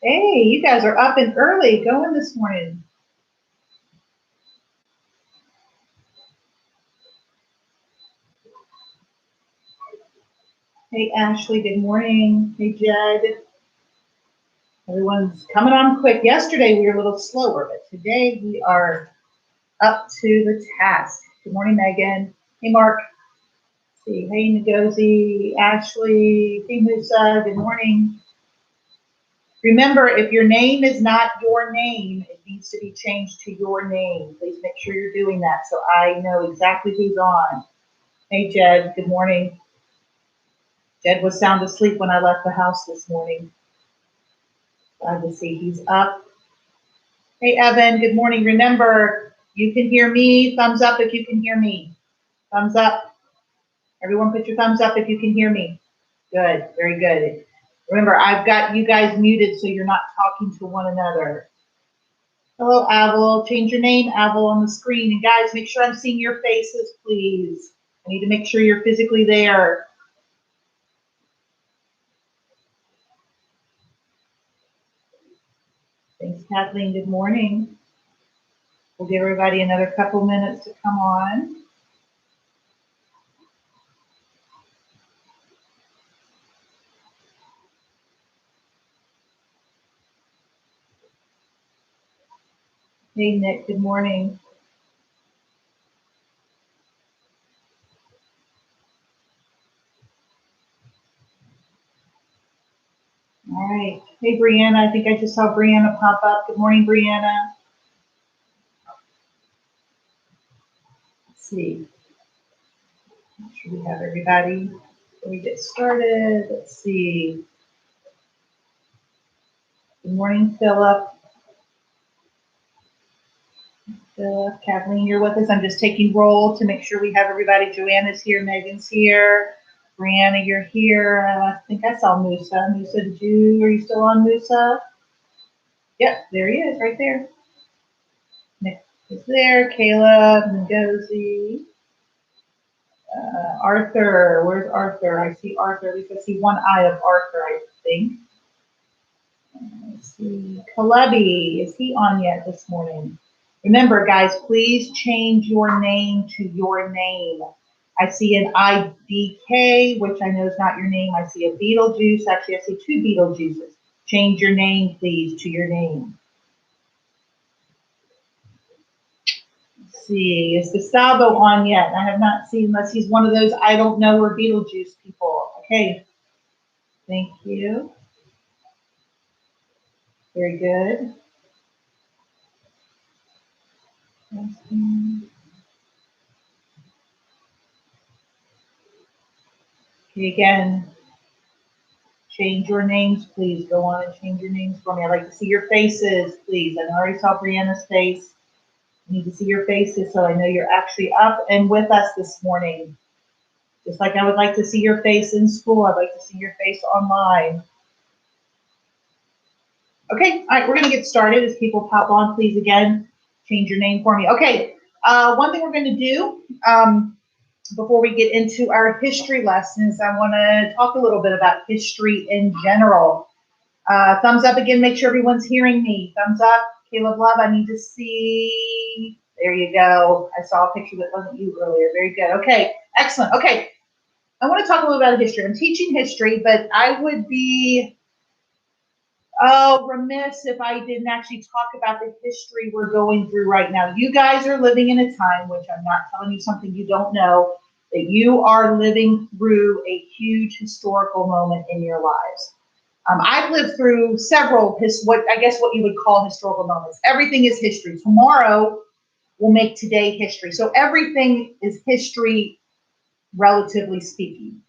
Hey, you guys are up and early going this morning. Hey, Ashley, good morning. Hey, Jed. Everyone's coming on quick. Yesterday we were a little slower, but today we are up to the task. Good morning, Megan. Hey, Mark. See, hey, Ngozi, Ashley, hey, Musa. Good morning. Remember, if your name is not your name, it needs to be changed to your name. Please make sure you're doing that so I know exactly who's on. Hey, Jed. Good morning. Jed was sound asleep when I left the house this morning. Glad to see he's up. Hey, Evan, good morning. Remember, you can hear me. Thumbs up if you can hear me. Thumbs up. Everyone put your thumbs up if you can hear me. Good, very good. Remember, I've got you guys muted so you're not talking to one another. Hello, Avel. Change your name, Avel, on the screen. And guys, make sure I'm seeing your faces, please. I need to make sure you're physically there. Thanks, Kathleen. Good morning. We'll give everybody another couple minutes to come on. Hey, Nick. Good morning. All right. Hey, Brianna. I think I just saw Brianna pop up. Good morning, Brianna. Let's see. Make sure we have everybody before we get started. Let's see. Good morning, Philip. Kathleen, you're with us. I'm just taking roll to make sure we have everybody. Joanna's here. Megan's here. Brianna, you're here. I think I saw Musa. Musa, are you still on, Musa? Yep, there he is, right there. Nick is there. Kayla, Ngozi. Arthur, where's Arthur? I see Arthur. At least I see one eye of Arthur, I think. Let's see. Kalebi, is he on yet this morning? Remember, guys, please change your name to your name. I see an IDK, which I know is not your name. I see a Beetlejuice. Actually, I see two Beetlejuices. Change your name, please, to your name. Let's see, is Gustavo on yet? I have not seen, unless he's one of those I don't know or Beetlejuice people. Okay, thank you. Very good. Okay, again, change your names, please. Go on and change your names for me. I'd like to see your faces, please. I already saw Brianna's face. I need to see your faces so I know you're actually up and with us this morning. Just like I would like to see your face in school, I'd like to see your face online. Okay, all right, we're gonna get started as people pop on. Please, again, change your name for me. Okay, one thing we're gonna do before we get into our history lessons, I wanna talk a little bit about history in general. Thumbs up again, make sure everyone's hearing me. Thumbs up, Caleb Love, I need to see. There you go. I saw a picture that wasn't you earlier. Very good. Okay, excellent. Okay, I want to talk a little about history. I'm teaching history, but I would be remiss if I didn't actually talk about the history we're going through right now. You guys are living in a time, which I'm not telling you something you don't know, that you are living through a huge historical moment in your lives. I've lived through several what you would call historical moments. Everything is history. Tomorrow will make today history. So everything is history, relatively speaking.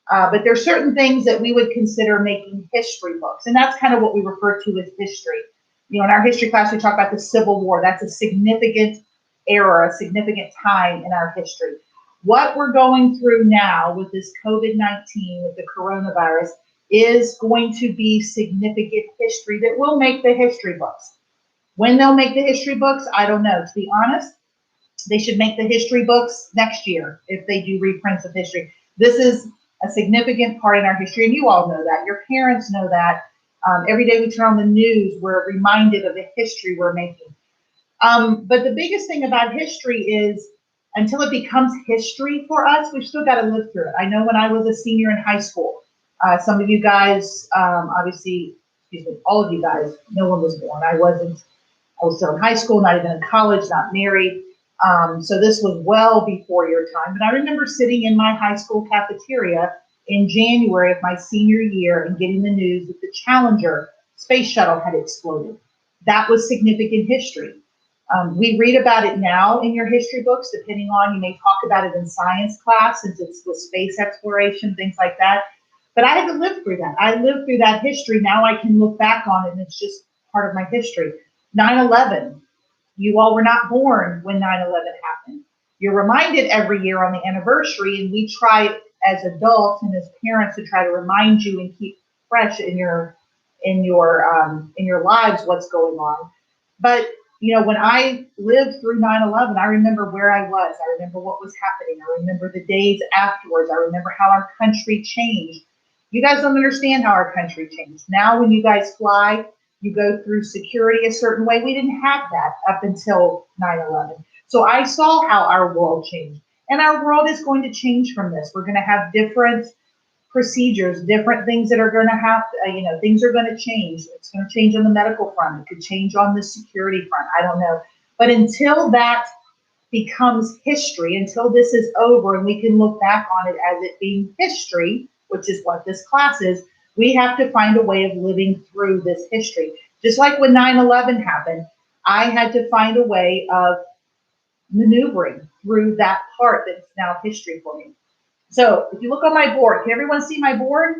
But there's certain things that we would consider making history books, and that's kind of what we refer to as history. You know, in our history class, we talk about the Civil War. That's a significant era, a significant time in our history. What we're going through now with this COVID-19, with the coronavirus, is going to be significant history that will make the history books. When they'll make the history books, I don't know. To be honest, they should make the history books next year if they do reprints of history. This is a significant part in our history, and you all know that. Your parents know that. Every day we turn on the news, we're reminded of the history we're making. But the biggest thing about history is until it becomes history for us, we've still got to live through it. I know when I was a senior in high school, some of you guys, obviously, excuse me, all of you guys, no one was born. I wasn't. I was still in high school, not even in college, not married. So this was well before your time. But I remember sitting in my high school cafeteria in January of my senior year and getting the news that the Challenger space shuttle had exploded. That was significant history. We read about it now in your history books, depending on, you may talk about it in science class since it's with space exploration, things like that. But I had to live through that. I lived through that history. Now I can look back on it and it's just part of my history. 9/11, you all were not born when 9/11 happened. You're reminded every year on the anniversary, and we try as adults and as parents to try to remind you and keep fresh in your lives what's going on. But you know, when I lived through 9/11, I remember where I was. I remember what was happening. I remember the days afterwards. I remember how our country changed. You guys don't understand how our country changed. Now, when you guys fly, you go through security a certain way. We didn't have that up until 9/11. So I saw how our world changed. And our world is going to change from this. We're going to have different procedures, different things that are going to have, things are going to change. It's going to change on the medical front. It could change on the security front. I don't know. But until that becomes history, until this is over and we can look back on it as it being history, which is what this class is, we have to find a way of living through this history. Just like when 9/11 happened, I had to find a way of maneuvering through that part that's now history for me. So if you look on my board, can everyone see my board?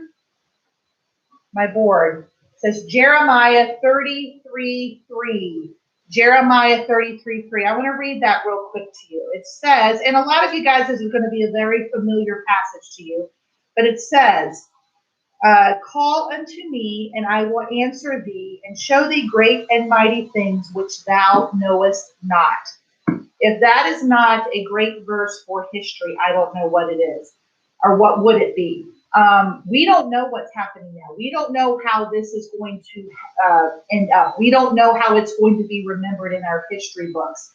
My board says Jeremiah 33:3. Jeremiah 33:3. I want to read that real quick to you. It says, and a lot of you guys, this is going to be a very familiar passage to you, but it says, call unto me, and I will answer thee, and show thee great and mighty things which thou knowest not. If that is not a great verse for history, I don't know what it is, or what would it be. We don't know what's happening now. We don't know how this is going to end up. We don't know how it's going to be remembered in our history books.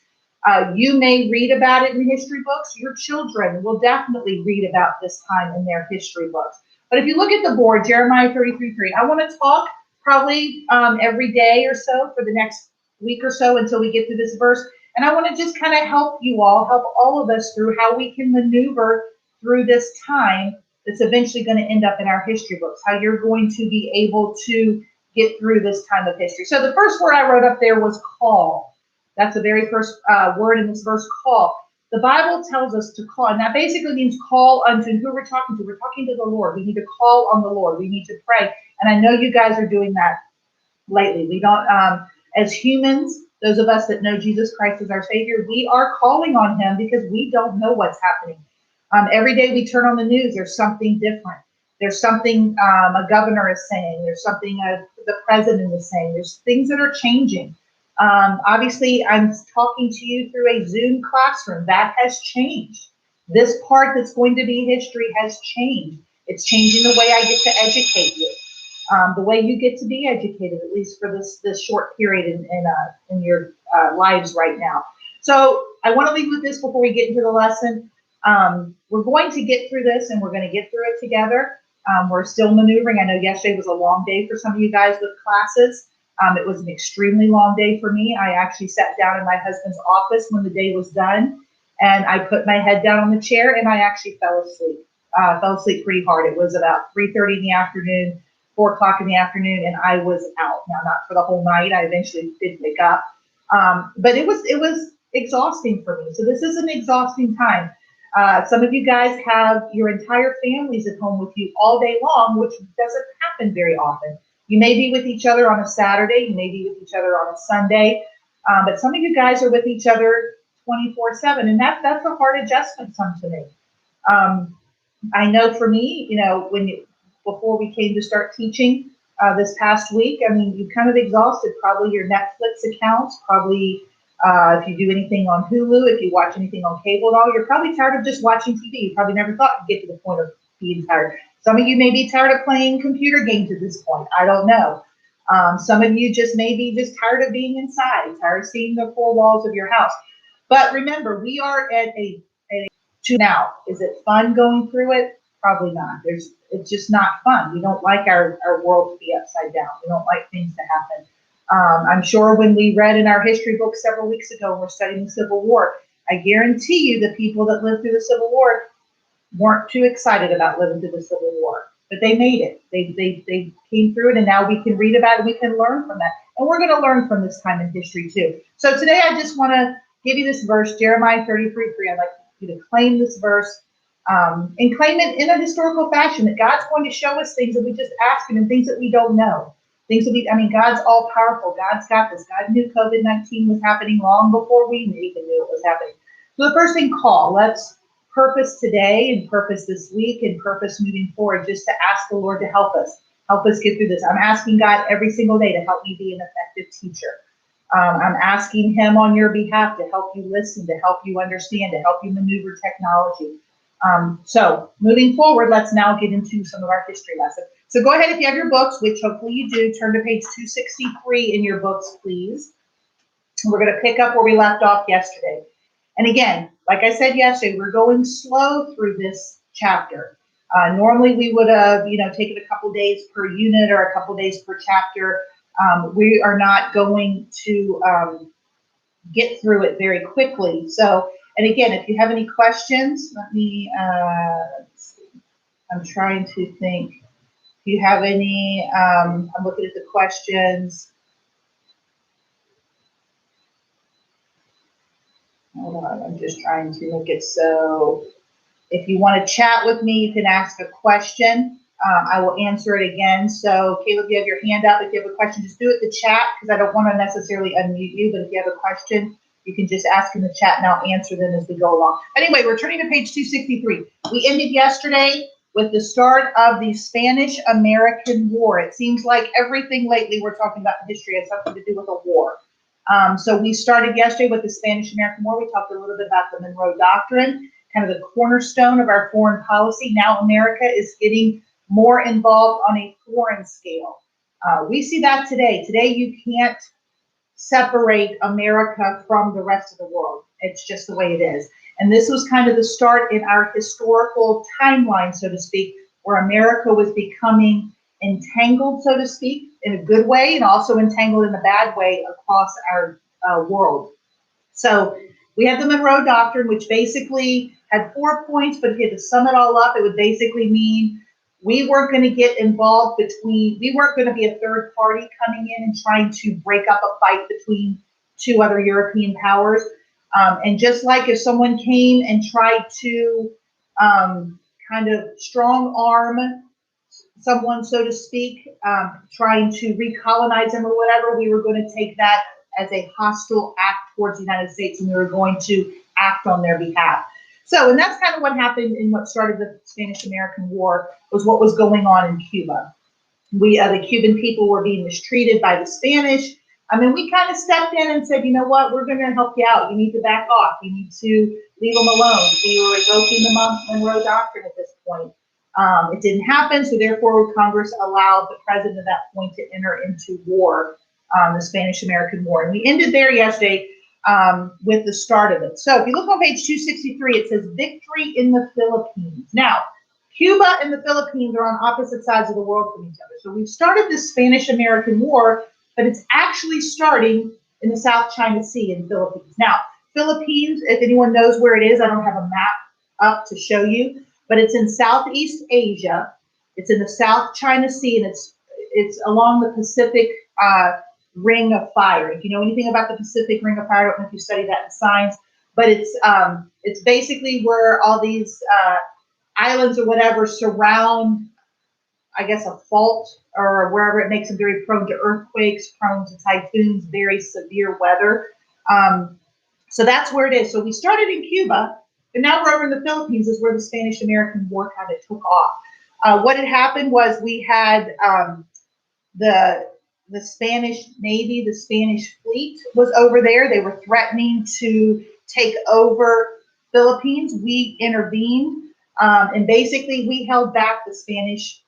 You may read about it in history books. Your children will definitely read about this time in their history books. But if you look at the board, Jeremiah 33:3, I want to talk probably every day or so for the next week or so until we get to this verse. And I want to just kind of help all of us through how we can maneuver through this time that's eventually going to end up in our history books, how you're going to be able to get through this time of history. So the first word I wrote up there was call. That's the very first word in this verse, call. The Bible tells us to call, and that basically means call unto who we're talking to. We're talking to the Lord. We need to call on the Lord. We need to pray. And I know you guys are doing that lately. We don't, as humans, those of us that know Jesus Christ as our Savior, we are calling on him because we don't know what's happening. Every day we turn on the news, there's something different. There's something a governor is saying. There's something the president is saying. There's things that are changing. Obviously, I'm talking to you through a Zoom classroom. That has changed. This part that's going to be history has changed. It's changing the way I get to educate you, the way you get to be educated, at least for this short period in your lives right now. So I want to leave with this before we get into the lesson. We're going to get through this, and we're going to get through it together. We're still maneuvering. I know yesterday was a long day for some of you guys with classes. It was an extremely long day for me. I actually sat down in my husband's office when the day was done, and I put my head down on the chair, and I actually fell asleep. Fell asleep pretty hard. It was about 3:30 in the afternoon, 4 o'clock in the afternoon, and I was out. Now, not for the whole night. I eventually did wake up, but it was exhausting for me. So this is an exhausting time. Some of you guys have your entire families at home with you all day long, which doesn't happen very often. You may be with each other on a Saturday, you may be with each other on a Sunday, but some of you guys are with each other 24/7, and that's a hard adjustment to make. I know for me, before we came to start teaching this past week, I mean, you kind of exhausted probably your Netflix accounts, probably if you do anything on Hulu, if you watch anything on cable at all, you're probably tired of just watching TV. You probably never thought you'd get to the point of being tired. Some of you may be tired of playing computer games at this point. I don't know. Some of you just may be just tired of being inside, tired of seeing the four walls of your house. But remember, we are at a now. Is it fun going through it? Probably not. It's just not fun. We don't like our world to be upside down. We don't like things to happen. I'm sure when we read in our history book several weeks ago, we're studying the Civil War, I guarantee you the people that lived through the Civil War weren't too excited about living through the Civil War, but they made it. They came through it, and now we can read about it. We can learn from that, and we're going to learn from this time in history too. So today, I just want to give you this verse, Jeremiah 33:3. I'd like you to claim this verse and claim it in a historical fashion. That God's going to show us things that we just ask Him, and things that we don't know. Things that God's all powerful. God's got this. God knew COVID-19 was happening long before we even knew it was happening. So the first thing, call. Let's purpose today and purpose this week and purpose moving forward, just to ask the Lord to help us get through this. I'm asking God every single day to help me be an effective teacher. I'm asking Him on your behalf to help you listen, to help you understand, to help you maneuver technology. So moving forward, let's now get into some of our history lessons. So go ahead, if you have your books, which hopefully you do, turn to page 263 in your books, please. We're going to pick up where we left off yesterday. And again, like I said yesterday, we're going slow through this chapter. Normally we would have, taken a couple days per unit or a couple days per chapter. We are not going to get through it very quickly. So, and again, if you have any questions, let me, let's see. I'm trying to think. If you have any, I'm looking at the questions. Hold on, I'm just trying to make it so if you want to chat with me, you can ask a question. I will answer it again. So Caleb, you have your hand up. If you have a question, just do it in the chat, because I don't want to necessarily unmute you, but if you have a question, you can just ask in the chat and I'll answer them as we go along. Anyway, we're turning to page 263. We ended yesterday with the start of the Spanish-American War. It seems like everything lately we're talking about in history has something to do with a war. So we started yesterday with the Spanish-American War. We talked a little bit about the Monroe Doctrine, kind of the cornerstone of our foreign policy. Now America is getting more involved on a foreign scale. We see that today. Today you can't separate America from the rest of the world. It's just the way it is. And this was kind of the start in our historical timeline, so to speak, where America was becoming entangled, so to speak, in a good way, and also entangled in a bad way across our world. So we have the Monroe Doctrine, which basically had 4 points, but if you had to sum it all up, it would basically mean we weren't going to get involved we weren't going to be a third party coming in and trying to break up a fight between two other European powers. And just like if someone came and tried to kind of strong arm someone, so to speak, trying to recolonize them or whatever, we were going to take that as a hostile act towards the United States, and we were going to act on their behalf. So, and that's kind of what happened in what started the Spanish-American War, was what was going on in Cuba. The Cuban people were being mistreated by the Spanish. I mean, we kind of stepped in and said, you know what, we're going to help you out. You need to back off. You need to leave them alone. We were revoking the Monroe Doctrine at this point. It didn't happen, so therefore Congress allowed the president at that point to enter into war, the Spanish-American War. And we ended there yesterday with the start of it. So if you look on page 263, it says victory in the Philippines. Now, Cuba and the Philippines are on opposite sides of the world from each other. So we've started this Spanish-American War, but it's actually starting in the South China Sea in the Philippines. Now, Philippines, if anyone knows where it is, I don't have a map up to show you, but it's in Southeast Asia. It's in the South China Sea, and it's along the Pacific Ring of Fire. If you know anything about the Pacific Ring of Fire, I don't know if you studied that in science, but it's basically where all these islands or whatever surround, I guess, a fault or wherever it makes them very prone to earthquakes, prone to typhoons, very severe weather. So that's where it is. So we started in Cuba, but now we're over in the Philippines, is where the Spanish-American War kind of took off. What had happened was we had the Spanish Navy, the Spanish fleet was over there. They were threatening to take over Philippines. We intervened, and basically we held back the Spanish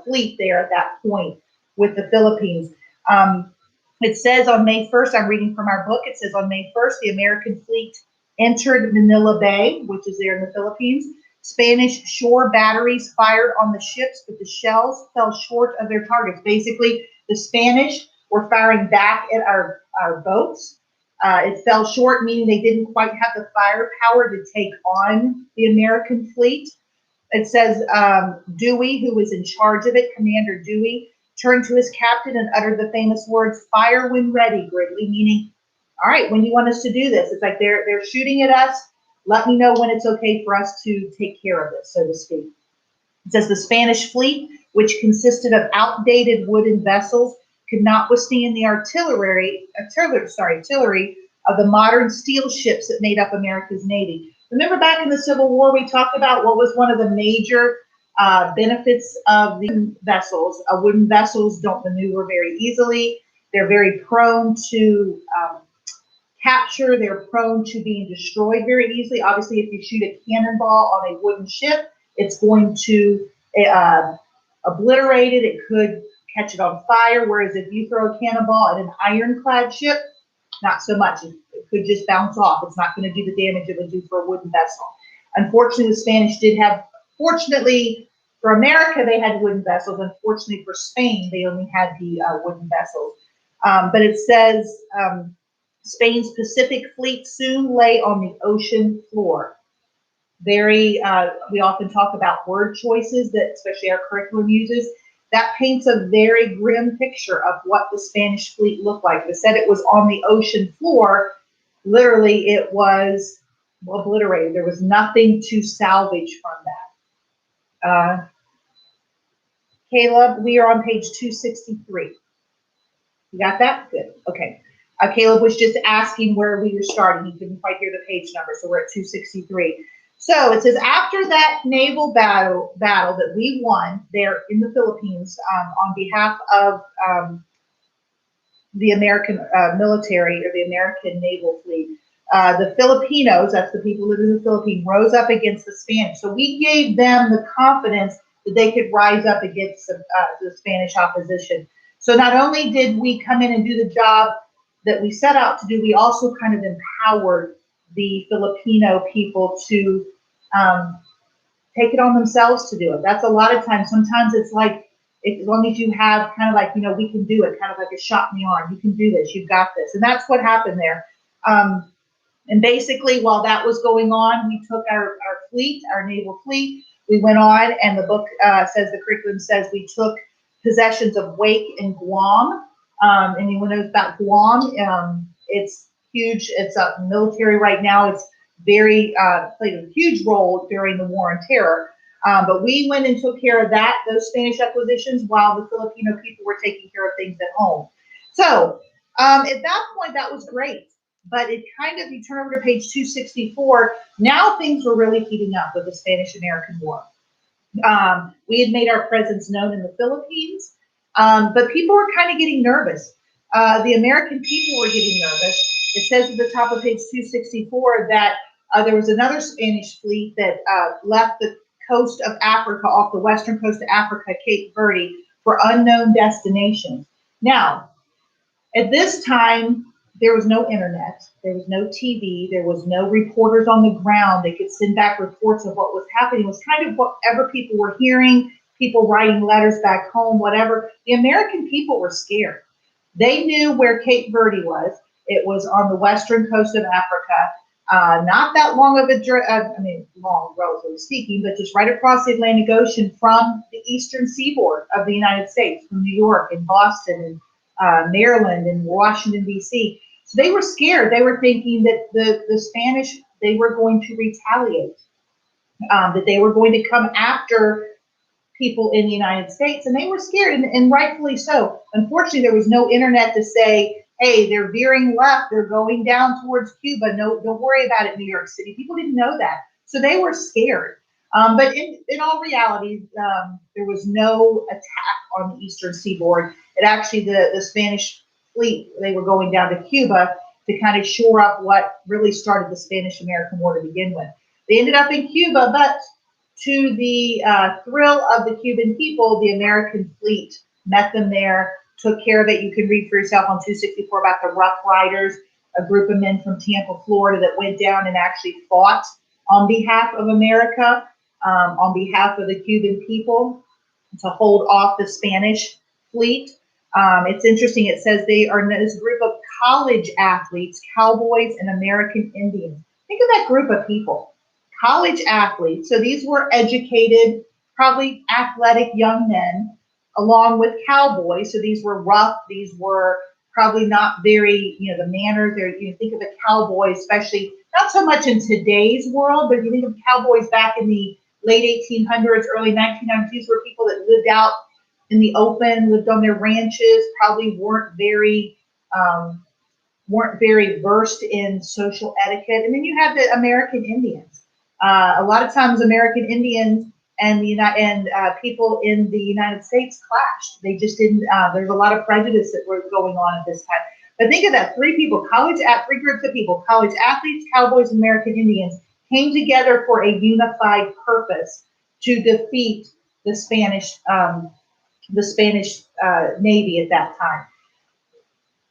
fleet there at that point. with the Philippines. It says on May 1st, I'm reading from our book, it says on May 1st, the American fleet entered Manila Bay, which is there in the Philippines. Spanish shore batteries fired on the ships, but the shells fell short of their targets. Basically, the Spanish were firing back at our boats. It fell short, meaning they didn't quite have the firepower to take on the American fleet. It says Dewey, who was in charge of it, Commander Dewey, turned to his captain and uttered the famous words, "Fire when ready," Gridley, meaning, all right, when do you want us to do this? It's like they're shooting at us. Let me know when it's okay for us to take care of it, so to speak. It says the Spanish fleet, which consisted of outdated wooden vessels, could not withstand the artillery of the modern steel ships that made up America's Navy. Remember back in the Civil War, we talked about what was one of the major benefits of the vessels. Wooden vessels don't maneuver very easily. They're very prone to capture. They're prone to being destroyed very easily. Obviously, if you shoot a cannonball on a wooden ship, it's going to obliterate it. It could catch it on fire. Whereas if you throw a cannonball at an ironclad ship, not so much. It could just bounce off. It's not going to do the damage it would do for a wooden vessel. Unfortunately, the Spanish did have, fortunately for America, they had wooden vessels. Unfortunately for Spain, they only had the wooden vessels. But it says Spain's Pacific fleet soon lay on the ocean floor. We often talk about word choices that especially our curriculum uses. That paints a very grim picture of what the Spanish fleet looked like. It said it was on the ocean floor. Literally, it was obliterated. There was nothing to salvage from that. Caleb, we are on page 263. You got that? Good. Okay. Caleb was just asking where we were starting. He couldn't quite hear the page number, so we're at 263. So it says, after that naval battle that we won there in the Philippines on behalf of the American military or the American naval fleet, the Filipinos, that's the people living in the Philippines, rose up against the Spanish. So we gave them the confidence that they could rise up against the Spanish opposition. So not only did we come in and do the job that we set out to do, we also kind of empowered the Filipino people to take it on themselves to do it. That's a lot of times. Sometimes it's like, as long as you have kind of like, we can do it, kind of like a shot in the arm. You can do this. You've got this. And that's what happened there. And basically, while that was going on, we took our fleet, our naval fleet. We went on, and the book says, the curriculum says, we took possessions of Wake and Guam. Anyone knows about Guam? It's huge. It's a military right now. It's played a huge role during the War on Terror. But we went and took care of those Spanish acquisitions, while the Filipino people were taking care of things at home. So at that point, that was great. But it kind of, you turn over to page 264, now things were really heating up with the Spanish-American War. We had made our presence known in the Philippines, but people were kind of getting nervous. The American people were getting nervous. It says at the top of page 264 that there was another Spanish fleet that left the coast of Africa, off the western coast of Africa, Cape Verde, for unknown destinations. Now, at this time, there was no internet, there was no TV, there was no reporters on the ground that could send back reports of what was happening. It was kind of whatever people were hearing, people writing letters back home, whatever. The American people were scared. They knew where Cape Verde was. It was on the western coast of Africa. Not that long of a long, relatively speaking, but just right across the Atlantic Ocean from the eastern seaboard of the United States, from New York and Boston and Maryland and Washington, D.C. So they were scared. They were thinking that the Spanish, they were going to retaliate, that they were going to come after people in the United States, and they were scared, and rightfully so. Unfortunately, there was no internet to say, hey, they're veering left, they're going down towards Cuba. No, don't worry about it, New York City. People didn't know that. So they were scared. But in all reality, there was no attack on the eastern seaboard. It actually, the Spanish fleet, they were going down to Cuba to kind of shore up what really started the Spanish-American War to begin with. They ended up in Cuba, but to the thrill of the Cuban people, the American fleet met them there, took care of it. You can read for yourself on 264 about the Rough Riders, a group of men from Tampa, Florida that went down and actually fought on behalf of America, on behalf of the Cuban people to hold off the Spanish fleet. It's interesting. It says they are this group of college athletes, cowboys, and American Indians. Think of that group of people, college athletes. So these were educated, probably athletic young men, along with cowboys. So these were rough. These were probably not very, the manners. You think of a cowboy, especially not so much in today's world, but if you think of cowboys back in the late 1800s, early 1900s, these were people that lived out in the open, lived on their ranches, probably weren't very versed in social etiquette. And then you have the American Indians. A lot of times, American Indians and people in the United States clashed. They just didn't. There's a lot of prejudice that was going on at this time. But think of that: three groups of people: college athletes, cowboys, and American Indians came together for a unified purpose to defeat the Spanish Navy at that time.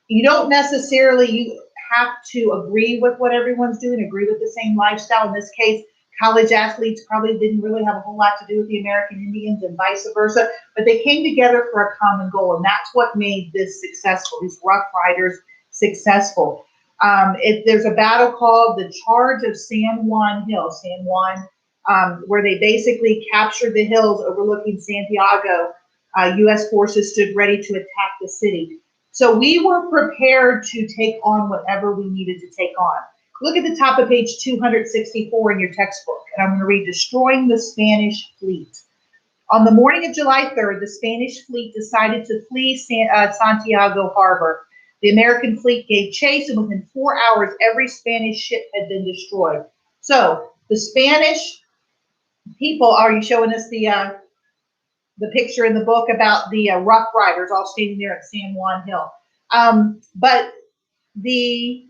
You don't necessarily have to agree with what everyone's doing, agree with the same lifestyle. In this case, college athletes probably didn't really have a whole lot to do with the American Indians and vice versa, but they came together for a common goal, and that's what made this successful, these Rough Riders successful. There's a battle called the Charge of San Juan Hill, where they basically captured the hills overlooking Santiago. U.S. forces stood ready to attack the city. So we were prepared to take on whatever we needed to take on. Look at the top of page 264 in your textbook, and I'm going to read Destroying the Spanish Fleet. On the morning of July 3rd, the Spanish fleet decided to flee Santiago Harbor. The American fleet gave chase, and within 4 hours, every Spanish ship had been destroyed. So the Spanish people, are you showing us the picture in the book about the Rough Riders all standing there at San Juan Hill? But the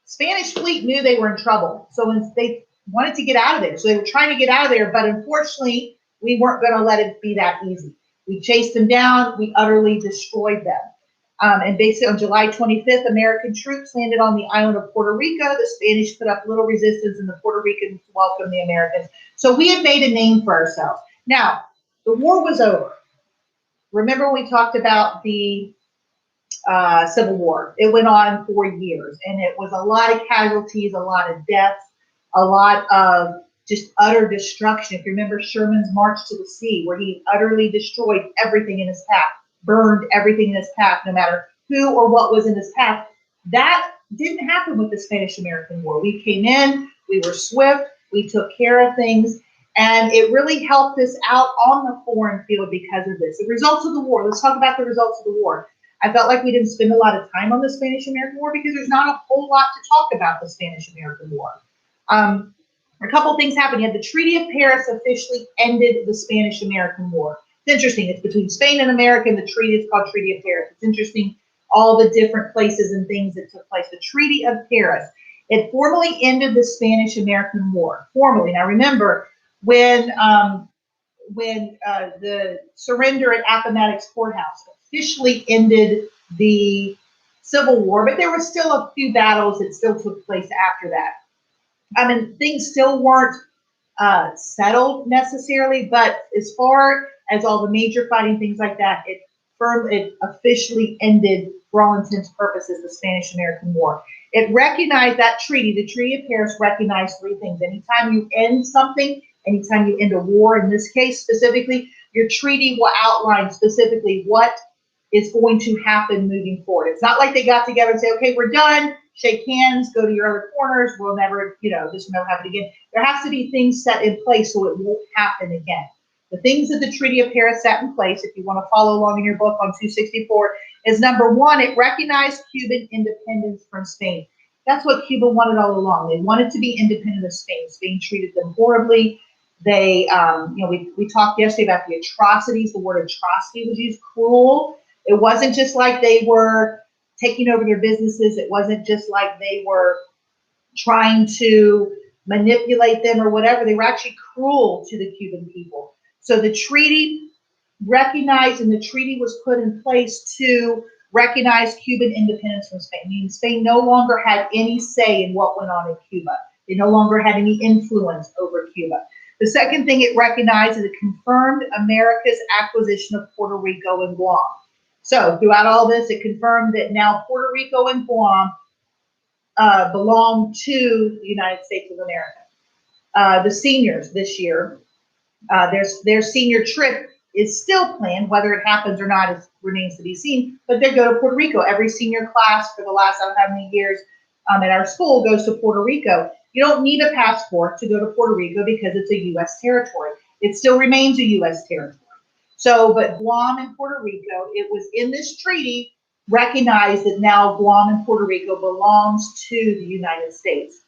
Spanish fleet knew they were in trouble, so they wanted to get out of there. So they were trying to get out of there, but unfortunately, we weren't going to let it be that easy. We chased them down. We utterly destroyed them. And basically on July 25th, American troops landed on the island of Puerto Rico. The Spanish put up little resistance, and the Puerto Ricans welcomed the Americans. So we had made a name for ourselves. Now, the war was over. Remember when we talked about the Civil War? It went on for years, and it was a lot of casualties, a lot of deaths, a lot of just utter destruction. If you remember Sherman's March to the Sea, where he utterly destroyed everything in his path, burned everything in his path, no matter who or what was in his path. That didn't happen with the Spanish-American War. We came in, we were swift, we took care of things, and it really helped us out on the foreign field because of this. The results of the war, let's talk about the results of the war. I felt like we didn't spend a lot of time on the Spanish-American War because there's not a whole lot to talk about the Spanish-American War. A couple things happened. You had the Treaty of Paris officially ended the Spanish-American War. It's interesting. It's between Spain and America, and the treaty is called Treaty of Paris. It's interesting, all the different places and things that took place. The Treaty of Paris, it formally ended the Spanish-American War. Formally. Now remember, when the surrender at Appomattox Courthouse officially ended the Civil War, but there were still a few battles that still took place after that. I mean, things still weren't settled necessarily, but as far as all the major fighting, things like that, it officially ended, for all intents and purposes, the Spanish-American War. It recognized that treaty, the Treaty of Paris, recognized three things. Anytime you end something, anytime you end a war, in this case specifically, your treaty will outline specifically what is going to happen moving forward. It's not like they got together and say, okay, we're done, shake hands, go to your other corners, we'll never, this will never happen again. There has to be things set in place so it won't happen again. The things that the Treaty of Paris set in place, if you want to follow along in your book on 264, is number one, it recognized Cuban independence from Spain. That's what Cuba wanted all along. They wanted to be independent of Spain. Spain treated them horribly. They, we talked yesterday about the atrocities. The word atrocity was used, cruel. It wasn't just like they were taking over their businesses. It wasn't just like they were trying to manipulate them or whatever. They were actually cruel to the Cuban people. So the treaty recognized, and the treaty was put in place to recognize Cuban independence from Spain, meaning Spain no longer had any say in what went on in Cuba. They no longer had any influence over Cuba. The second thing it recognized is it confirmed America's acquisition of Puerto Rico and Guam. So throughout all this, it confirmed that now Puerto Rico and Guam belong to the United States of America. The seniors this year, their senior trip is still planned. Whether it happens or not remains to be seen. But they go to Puerto Rico. Every senior class for the last I don't know how many years at our school goes to Puerto Rico. You don't need a passport to go to Puerto Rico because it's a U.S. territory. It still remains a U.S. territory. So, but Guam and Puerto Rico, it was in this treaty recognized that now Guam and Puerto Rico belongs to the United States.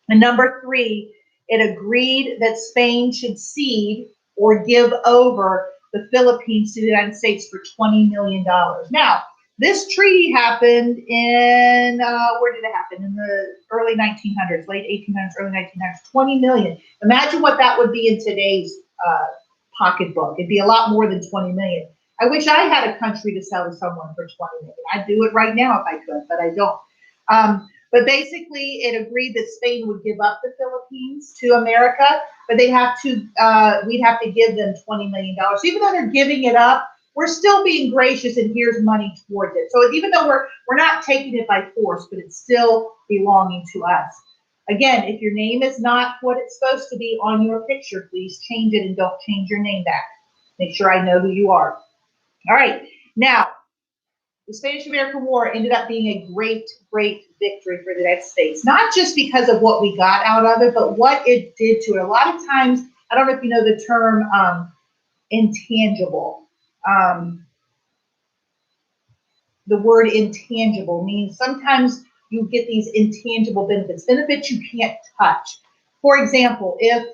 And number three, it agreed that Spain should cede or give over the Philippines to the United States for $20 million. Now, this treaty happened in, where did it happen? In the early 1900s, late 1800s, early 1900s, 20 million. Imagine what that would be in today's pocketbook. It'd be a lot more than 20 million. I wish I had a country to sell to someone for 20 million. I'd do it right now if I could, but I don't. But basically, it agreed that Spain would give up the Philippines to America, but we'd have to give them $20 million. So even though they're giving it up, we're still being gracious, and here's money towards it. So even though we're not taking it by force, but it's still belonging to us. Again, if your name is not what it's supposed to be on your picture, please change it and don't change your name back. Make sure I know who you are. All right. Now, the Spanish-American War ended up being a great, great victory for the United States. Not just because of what we got out of it, but what it did to it. A lot of times, I don't know if you know the term intangible. The word intangible means sometimes you get these intangible benefits you can't touch. For example, if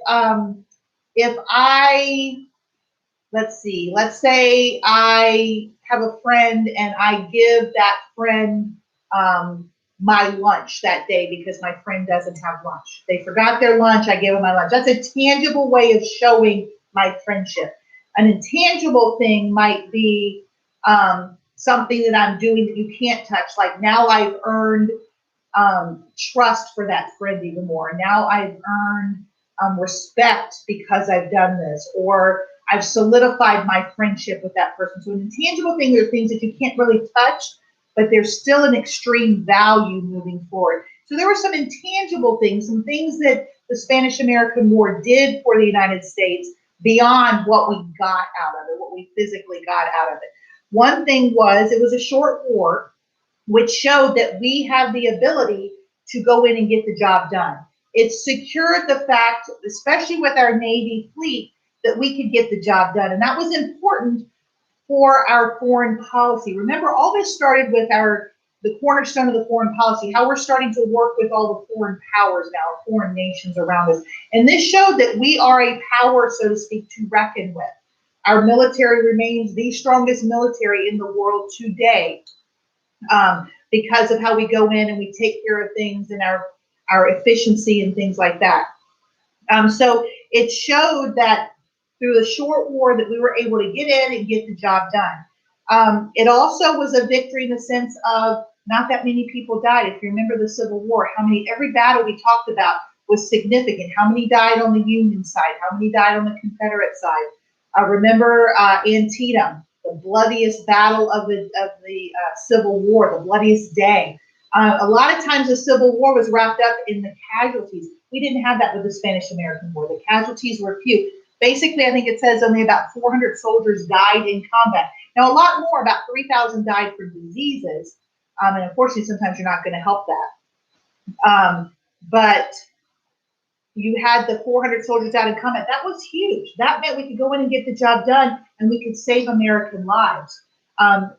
let's say I have a friend and I give that friend my lunch that day because my friend doesn't have lunch. They forgot their lunch, I gave them my lunch. That's a tangible way of showing my friendship. An intangible thing might be something that I'm doing that you can't touch. Like now I've earned trust for that friend even more. Now I've earned respect because I've done this, or I've solidified my friendship with that person. So an intangible thing are things that you can't really touch, but there's still an extreme value moving forward. So there were some intangible things, some things that the Spanish-American War did for the United States beyond what we got out of it, what we physically got out of it. One thing was it was a short war, which showed that we have the ability to go in and get the job done. It secured the fact, especially with our Navy fleet, that we could get the job done. And that was important for our foreign policy. Remember, all this started with the cornerstone of the foreign policy, how we're starting to work with all the foreign powers now, foreign nations around us. And this showed that we are a power, so to speak, to reckon with. Our military remains the strongest military in the world today because of how we go in and we take care of things and our efficiency and things like that. So it showed that through the short war that we were able to get in and get the job done. It also was a victory in the sense of not that many people died. If you remember the Civil War, every battle we talked about was significant. How many died on the Union side? How many died on the Confederate side? Remember Antietam, the bloodiest battle of the Civil War, the bloodiest day. A lot of times the Civil War was wrapped up in the casualties. We didn't have that with the Spanish-American War. The casualties were few. Basically, I think it says only about 400 soldiers died in combat. Now, a lot more, about 3,000 died from diseases. And unfortunately, sometimes you're not going to help that. But you had the 400 soldiers out in combat. That was huge. That meant we could go in and get the job done, and we could save American lives. I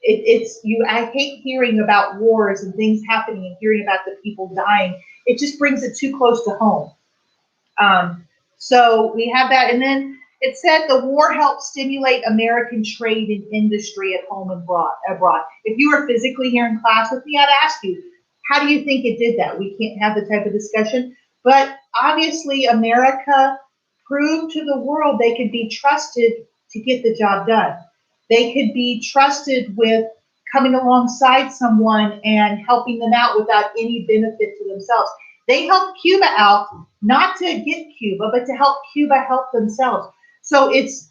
hate hearing about wars and things happening and hearing about the people dying. It just brings it too close to home. So we have that. And then it said the war helped stimulate American trade and industry at home and abroad. If you were physically here in class with me, I'd ask you, how do you think it did that? We can't have the type of discussion. But obviously, America proved to the world they could be trusted to get the job done. They could be trusted with coming alongside someone and helping them out without any benefit to themselves. They helped Cuba out, not to get Cuba, but to help Cuba help themselves. So it's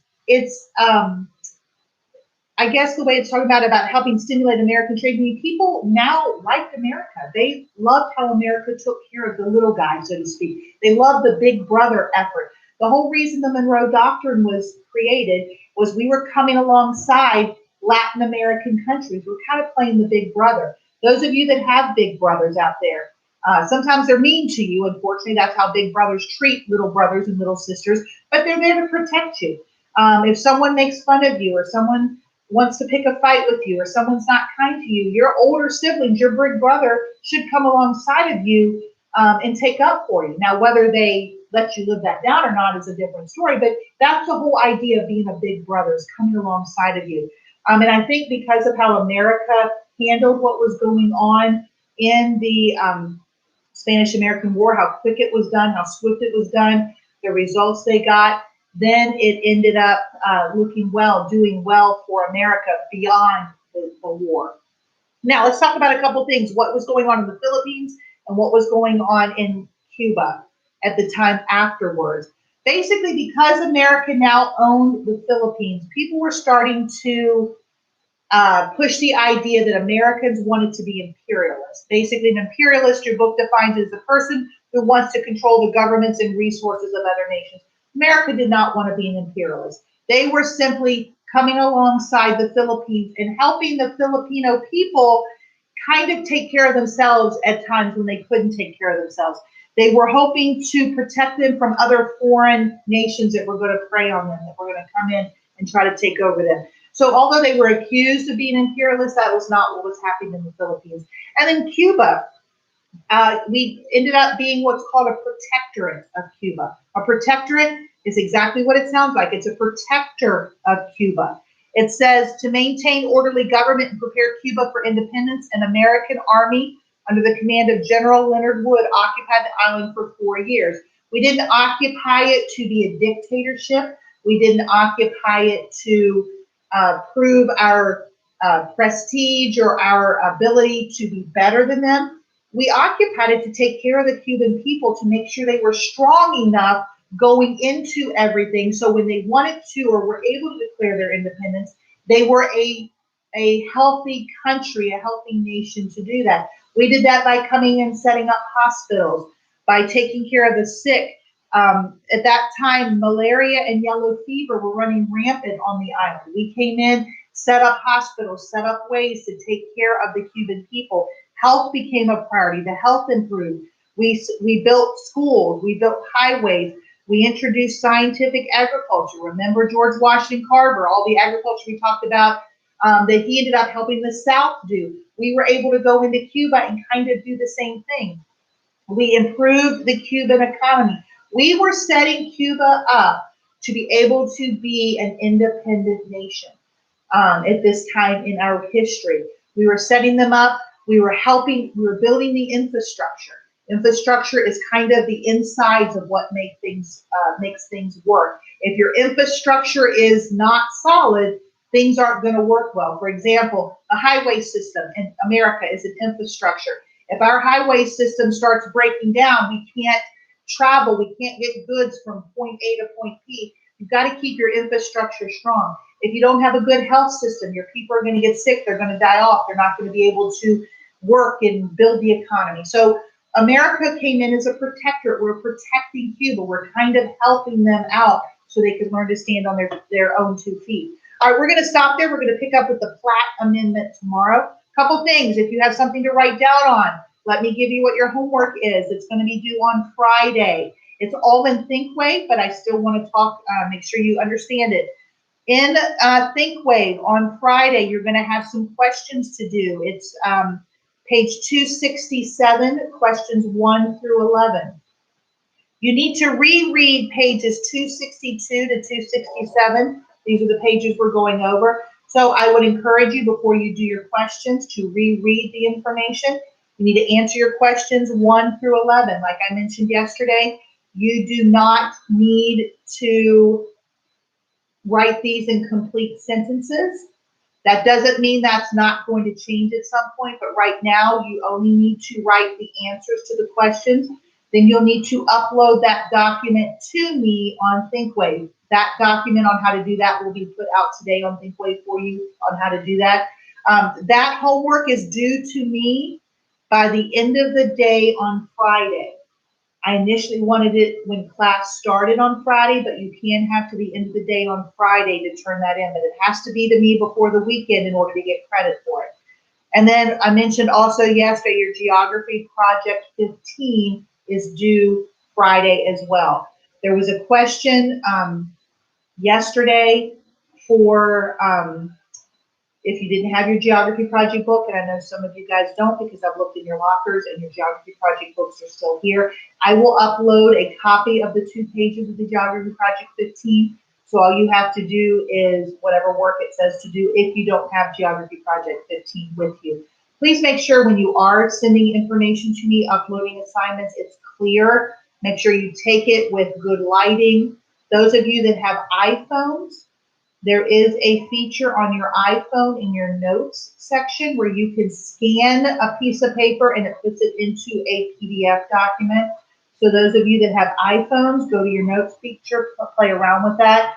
I guess the way it's talking about helping stimulate American trade. I mean, people now liked America. They loved how America took care of the little guy, so to speak. They loved the big brother effort. The whole reason the Monroe Doctrine was created was we were coming alongside Latin American countries. We're kind of playing the big brother. Those of you that have big brothers out there, sometimes they're mean to you. Unfortunately, that's how big brothers treat little brothers and little sisters, but they're there to protect you. If someone makes fun of you or someone wants to pick a fight with you or someone's not kind to you, your older siblings, your big brother should come alongside of you and take up for you. Now, whether they let you live that down or not is a different story, but that's the whole idea of being a big brother, is coming alongside of you. And I think because of how America handled what was going on in the Spanish-American War, how quick it was done, how swift it was done, the results they got, then it ended up looking well, doing well for America beyond the war. Now, let's talk about a couple things. What was going on in the Philippines and what was going on in Cuba at the time afterwards. Basically, because America now owned the Philippines, people were starting to push the idea that Americans wanted to be imperialists. Basically, an imperialist, your book defines as a person who wants to control the governments and resources of other nations. America did not want to be an imperialist. They were simply coming alongside the Philippines and helping the Filipino people kind of take care of themselves at times when they couldn't take care of themselves. They were hoping to protect them from other foreign nations that were going to prey on them, that were going to come in and try to take over them. So although they were accused of being imperialists, that was not what was happening in the Philippines. And then Cuba, we ended up being what's called a protectorate of Cuba. A protectorate is exactly what it sounds like. It's a protector of Cuba. It says to maintain orderly government and prepare Cuba for independence, an American army under the command of General Leonard Wood occupied the island for 4 years. We didn't occupy it to be a dictatorship. We didn't occupy it to prove our prestige or our ability to be better than them. We occupied it to take care of the Cuban people, to make sure they were strong enough going into everything, so when they wanted to or were able to declare their independence, they were a healthy country, a healthy nation to do that. We did that by coming and setting up hospitals, by taking care of the sick. At that time, malaria and yellow fever were running rampant on the island. We came in, set up hospitals, set up ways to take care of the Cuban people. Health became a priority. The health improved. We built schools. We built highways. We introduced scientific agriculture. Remember George Washington Carver, all the agriculture we talked about that he ended up helping the South do. We were able to go into Cuba and kind of do the same thing. We improved the Cuban economy. We were setting Cuba up to be able to be an independent nation at this time in our history. We were setting them up. We were helping. We were building the infrastructure. Infrastructure is kind of the insides of what makes things work. If your infrastructure is not solid, things aren't going to work well. For example, a highway system in America is an infrastructure. If our highway system starts breaking down, we can't travel, we can't get goods from point A to point B. You've got to keep your infrastructure strong. If you don't have a good health system, your people are going to get sick, they're going to die off, they're not going to be able to work and build the economy. So America came in as a protector. We're protecting Cuba. We're kind of helping them out so they could learn to stand on their own 2 feet. All right, we're going to stop there. We're going to pick up with the Platt Amendment tomorrow. Couple things. If you have something to write down on, let me give you what your homework is. It's going to be due on Friday. It's all in ThinkWave, but I still want to talk, make sure you understand it. In ThinkWave on Friday, you're going to have some questions to do. It's page 267, questions 1 through 11. You need to reread pages 262 to 267. These are the pages we're going over. So I would encourage you, before you do your questions, to reread the information. You need to answer your questions 1 through 11. Like I mentioned yesterday, you do not need to write these in complete sentences. That doesn't mean that's not going to change at some point, but right now you only need to write the answers to the questions. Then you'll need to upload that document to me on ThinkWave. That document on how to do that will be put out today on ThinkWave for you on how to do that. That homework is due to me by the end of the day on Friday. I initially wanted it when class started on Friday, but you can have to the end of the day on Friday to turn that in. But it has to be to me before the weekend in order to get credit for it. And then I mentioned also yesterday, your geography project 15 is due Friday as well. There was a question yesterday for if you didn't have your geography project book, and I know some of you guys don't because I've looked in your lockers and your geography project books are still here, I will upload a copy of the 2 pages of the geography project 15. So all you have to do is whatever work it says to do if you don't have geography project 15 with you. Please make sure when you are sending information to me, uploading assignments, it's clear. Make sure you take it with good lighting. Those of you that have iPhones, there is a feature on your iPhone in your notes section where you can scan a piece of paper and it puts it into a PDF document. So those of you that have iPhones, go to your notes feature, play around with that.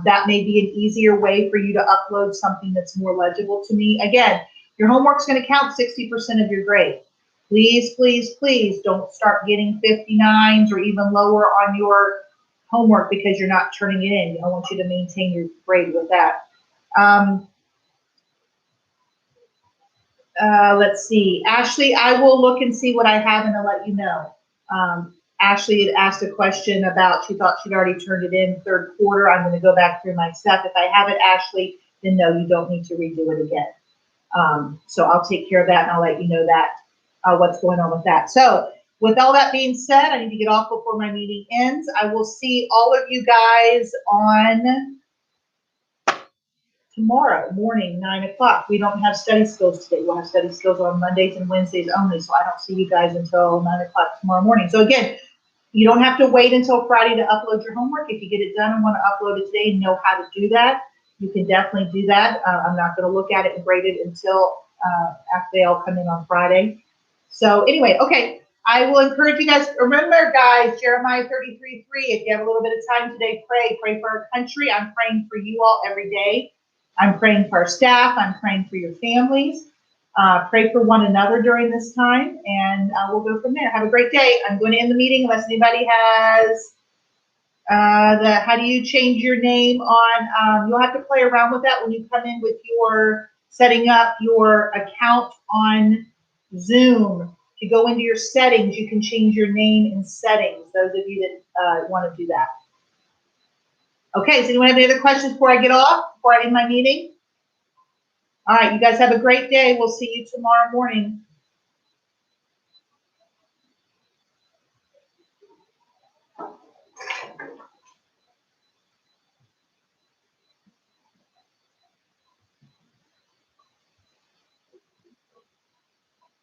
That may be an easier way for you to upload something that's more legible to me. Again, your homework's going to count 60% of your grade. Please, please, please don't start getting 59s or even lower on your homework because you're not turning it in. I want you to maintain your grade with that. Let's see. Ashley, I will look and see what I have and I'll let you know. Ashley had asked a question about, she thought she'd already turned it in 3rd quarter. I'm going to go back through my stuff. If I have it, Ashley, then no, you don't need to redo it again. So I'll take care of that and I'll let you know that what's going on with that. So with all that being said, I need to get off before my meeting ends. I will see all of you guys on tomorrow morning, 9 o'clock. We don't have study skills today. We'll have study skills on Mondays and Wednesdays only, so I don't see you guys until 9 o'clock tomorrow morning. So again, you don't have to wait until Friday to upload your homework. If you get it done and want to upload it today and know how to do that, you can definitely do that. I'm not going to look at it and grade it until after they all come in on Friday. So anyway, okay. I will encourage you guys, remember guys, Jeremiah 33:3, if you have a little bit of time today, pray for our country. I'm praying for you all every day. I'm praying for our staff. I'm praying for your families. Pray for one another during this time, and we'll go from there. Have a great day. I'm going to end the meeting unless anybody has how do you change your name on, you'll have to play around with that when you come in with your setting up your account on Zoom. If you go into your settings, you can change your name in settings, those of you that want to do that. Okay, does anyone have any other questions before I get off, before I end my meeting? All right, you guys have a great day. We'll see you tomorrow morning.